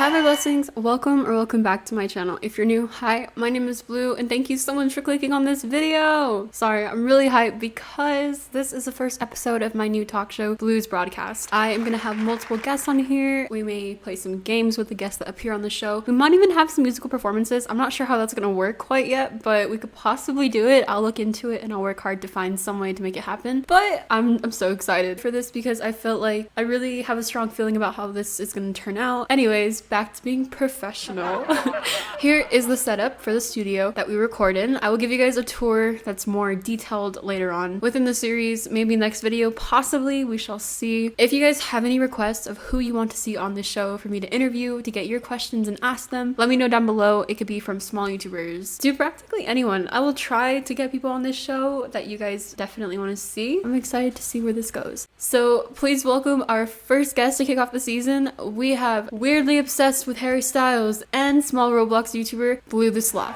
Hi my blessings, welcome back to my channel. If you're new, hi, my name is Blue and thank you so much for clicking on this video. Sorry, I'm really hyped because this is the first episode of my new talk show, Blue's Broadcast. I am gonna have multiple guests on here. We may play some games with the guests that appear on the show. We might even have some musical performances. I'm not sure how that's gonna work quite yet, but we could possibly do it. I'll look into it and I'll work hard to find some way to make it happen. But I'm so excited for this because I felt like I really have a strong feeling about how this is gonna turn out. Anyways, back to being professional. Here is the setup for the studio that we record in. I will give you guys a tour that's more detailed later on within the series, maybe next video, possibly, we shall see. If you guys have any requests of who you want to see on this show for me to interview, to get your questions and ask them, let me know down below. It could be from small YouTubers to practically anyone. I will try to get people on this show that you guys definitely want to see. I'm excited to see where this goes. So please welcome our first guest to kick off the season. We have weirdly obsessed with Harry Styles and small Roblox YouTuber BlueTheSloth.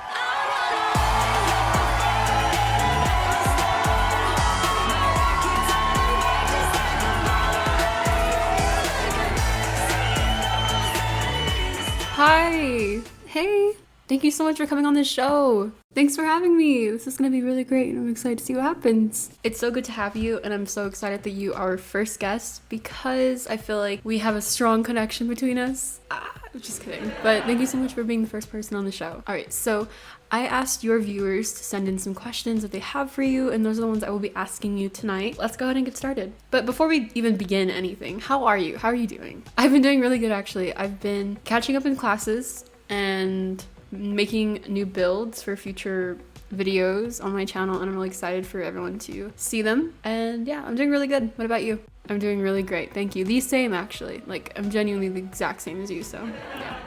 Hi! Hey! Thank you so much for coming on this show. Thanks for having me. This is gonna be really great and I'm excited to see what happens. It's so good to have you and I'm so excited that you are our first guest because I feel like we have a strong connection between us. I'm just kidding. But thank you so much for being the first person on the show. Alright, so I asked your viewers to send in some questions that they have for you and those are the ones I will be asking you tonight. Let's go ahead and get started. But before we even begin anything, how are you? How are you doing? I've been doing really good actually. I've been catching up in classes and making new builds for future videos on my channel and I'm really excited for everyone to see them. And yeah, I'm doing really good. What about you? I'm doing really great. Thank you. The same actually. Like I'm genuinely the exact same as you, so yeah.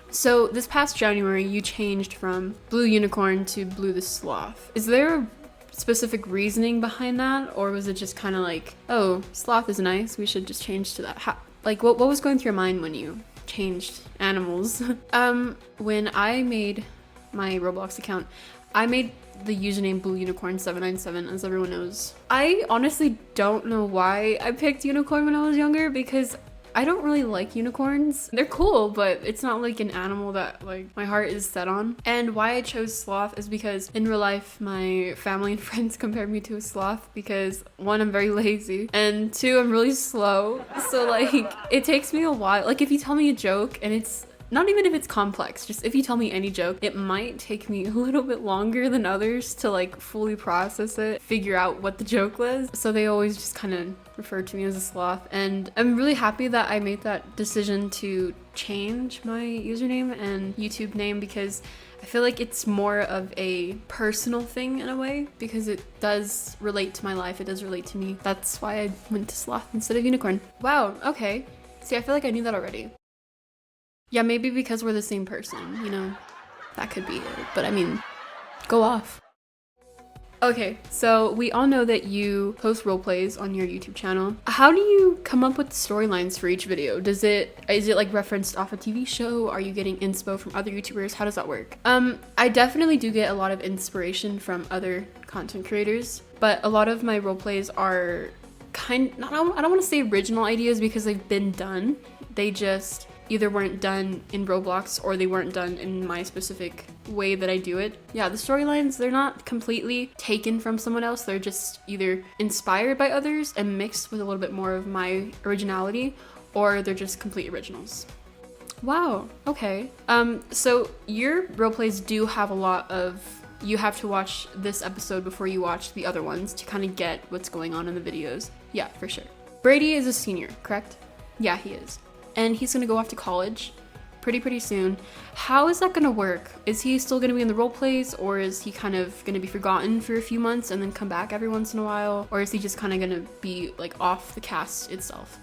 So this past January you changed from Blue Unicorn to BlueTheSloth. Is there a specific reasoning behind that or was it just kind of like, oh, sloth is nice, we should just change to that? Like what was going through your mind when you changed animals? When I made my Roblox account, I made the username BlueUnicorn797, as everyone knows. I honestly don't know why I picked unicorn when I was younger because I don't really like unicorns. They're cool, but it's not like an animal that like my heart is set on. And why I chose sloth is because in real life, my family and friends compared me to a sloth because one, I'm very lazy and two, I'm really slow. So like it takes me a while. Like if you tell me a joke and it's not even if it's complex, just if you tell me any joke, it might take me a little bit longer than others to like fully process it, figure out what the joke was. So they always just kind of refer to me as a sloth. And I'm really happy that I made that decision to change my username and YouTube name because I feel like it's more of a personal thing in a way because it does relate to my life. It does relate to me. That's why I went to sloth instead of unicorn. Wow, okay. See, I feel like I knew that already. Yeah, maybe because we're the same person, you know, that could be it. But I mean, go off. Okay, so we all know that you post role plays on your YouTube channel. How do you come up with the storylines for each video? Is it like referenced off a TV show? Are you getting inspo from other YouTubers? How does that work? I definitely do get a lot of inspiration from other content creators, but a lot of my role plays are I don't want to say original ideas because they've been done. They just either weren't done in Roblox or they weren't done in my specific way that I do it. Yeah, the storylines, they're not completely taken from someone else. They're just either inspired by others and mixed with a little bit more of my originality, or they're just complete originals. Wow, okay. So your roleplays do have a lot of, you have to watch this episode before you watch the other ones to kind of get what's going on in the videos. Yeah, for sure. Brady is a senior, correct? Yeah, he is. And he's gonna go off to college pretty soon. How is that gonna work? Is he still gonna be in the role plays or is he kind of gonna be forgotten for a few months and then come back every once in a while? Or is he just kind of gonna be like off the cast itself?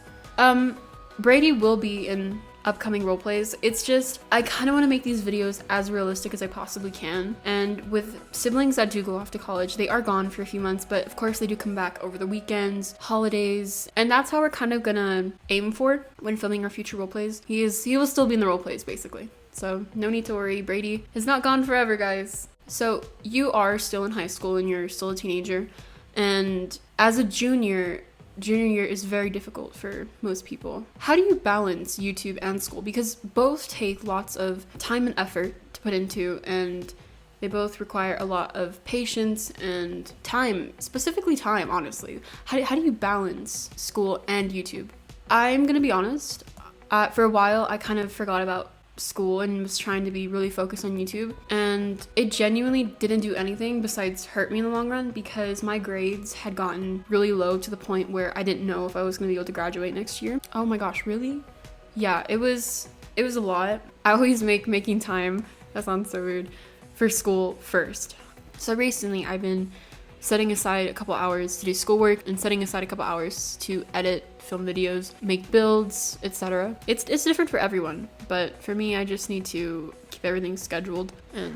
Brady will be in upcoming role plays. It's just, I kind of want to make these videos as realistic as I possibly can. And with siblings that do go off to college, they are gone for a few months, but of course they do come back over the weekends, holidays, and that's how we're kind of gonna aim for when filming our future role plays. He will still be in the role plays basically. So no need to worry, Brady is not gone forever, guys. So you are still in high school and you're still a teenager. And as a junior, junior year is very difficult for most people. How do you balance YouTube and school? Because both take lots of time and effort to put into, and they both require a lot of patience and time, specifically time, honestly. How do you balance school and YouTube? I'm gonna be honest, for a while I kind of forgot about school and was trying to be really focused on YouTube, and it genuinely didn't do anything besides hurt me in the long run, because my grades had gotten really low to the point where I didn't know if I was gonna be able to graduate next year. Oh my gosh, really? Yeah, it was a lot. I always make making time, that sounds so weird, for school first. So recently I've been setting aside a couple hours to do schoolwork and setting aside a couple hours to edit, film videos, make builds, etc. It's different for everyone, but for me, I just need to keep everything scheduled and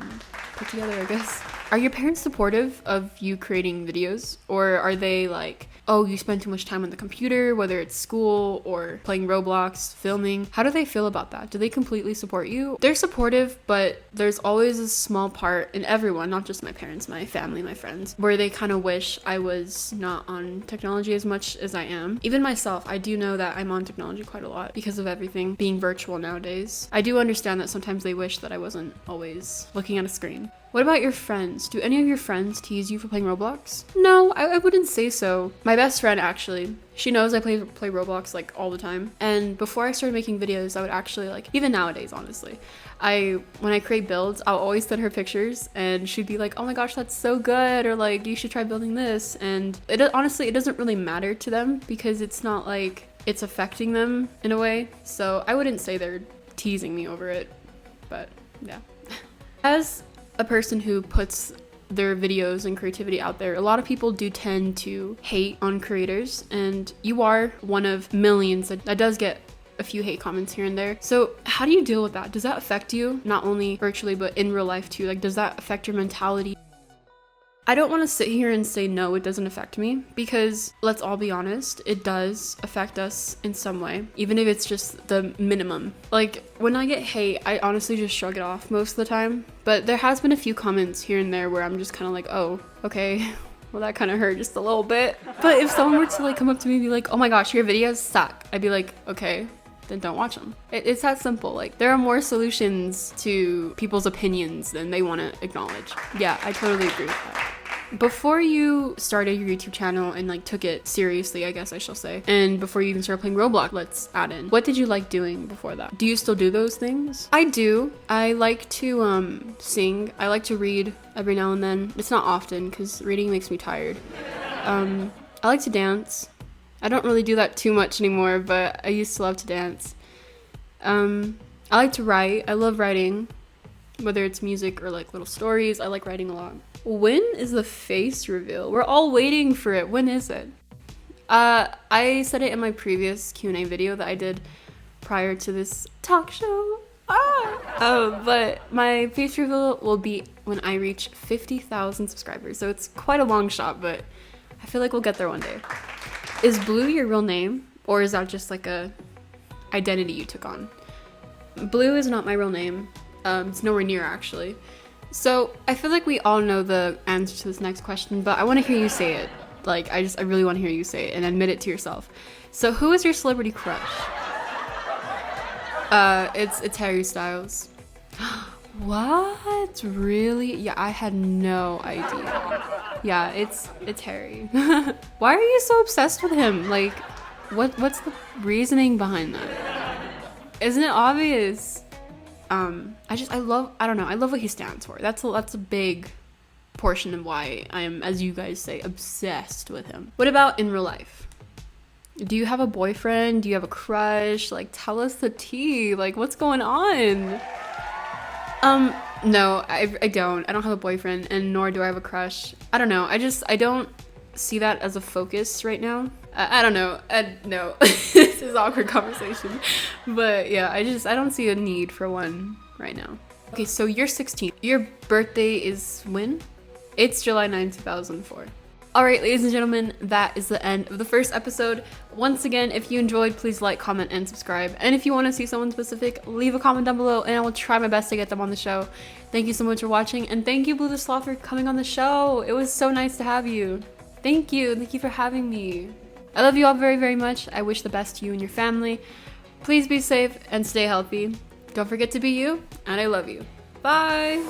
put together, I guess. Are your parents supportive of you creating videos, or are they like, oh, you spend too much time on the computer, whether it's school or playing Roblox, filming? How do they feel about that? Do they completely support you? They're supportive, but there's always a small part in everyone, not just my parents, my family, my friends, where they kind of wish I was not on technology as much as I am. Even myself, I do know that I'm on technology quite a lot because of everything being virtual nowadays. I do understand that sometimes they wish that I wasn't always looking at a screen. What about your friends? Do any of your friends tease you for playing Roblox? No, I wouldn't say so. My best friend, actually, she knows I play Roblox like all the time. And before I started making videos, I would actually, like, even nowadays, honestly, when I create builds, I'll always send her pictures and she'd be like, oh my gosh, that's so good, or like, you should try building this. And honestly, it doesn't really matter to them because it's not like it's affecting them in a way. So I wouldn't say they're teasing me over it, but yeah. As a person who puts their videos and creativity out there, a lot of people do tend to hate on creators, and you are one of millions that does get a few hate comments here and there. So how do you deal with that? Does that affect you, not only virtually but in real life too? Like, does that affect your mentality? I don't want to sit here and say no, it doesn't affect me, because let's all be honest, it does affect us in some way, even if it's just the minimum. Like, when I get hate, I honestly just shrug it off most of the time, but there has been a few comments here and there where I'm just kind of like, oh, okay, well, that kind of hurt just a little bit. But if someone were to like come up to me and be like, oh my gosh, your videos suck, I'd be like, okay, then don't watch them. It's that simple. Like, there are more solutions to people's opinions than they want to acknowledge. Yeah, I totally agree with that. Before you started your YouTube channel and like took it seriously, I guess I shall say, and before you even started playing Roblox, let's add in, what did you like doing before that? Do you still do those things? I do. I like to sing. I like to read every now and then. It's not often because reading makes me tired. I like to dance. I don't really do that too much anymore, but I used to love to dance. I like to write. I love writing, whether it's music or like little stories. I like writing a lot. When is the face reveal? We're all waiting for it. When is it? I said it in my previous Q&A video that I did prior to this talk show. But my face reveal will be when I reach 50,000 subscribers. So it's quite a long shot, but I feel like we'll get there one day. Is Blue your real name, or is that just like a identity you took on? Blue is not my real name. It's nowhere near, actually. So I feel like we all know the answer to this next question, but I want to hear you say it. Like, I really want to hear you say it and admit it to yourself. So who is your celebrity crush? It's Harry Styles. What? Really? Yeah, I had no idea. Yeah, it's Harry. Why are you so obsessed with him? Like, what's the reasoning behind that? Isn't it obvious? I love what he stands for. That's a big portion of why I am, as you guys say, obsessed with him. What about in real life? Do you have a boyfriend? Do you have a crush? Like, tell us the tea. Like, what's going on? No, I don't. I don't have a boyfriend, and nor do I have a crush. I don't know. I don't see that as a focus right now. I don't know. No, this is awkward conversation. But yeah, I don't see a need for one right now. Okay, so you're 16. Your birthday is when? It's July 9, 2004. All right, ladies and gentlemen, that is the end of the first episode. Once again, if you enjoyed, please like, comment, and subscribe. And if you want to see someone specific, leave a comment down below and I will try my best to get them on the show. Thank you so much for watching, and thank you, BlueTheSloth, for coming on the show. It was so nice to have you. Thank you for having me. I love you all very, very much. I wish the best to you and your family. Please be safe and stay healthy. Don't forget to be you, and I love you. Bye!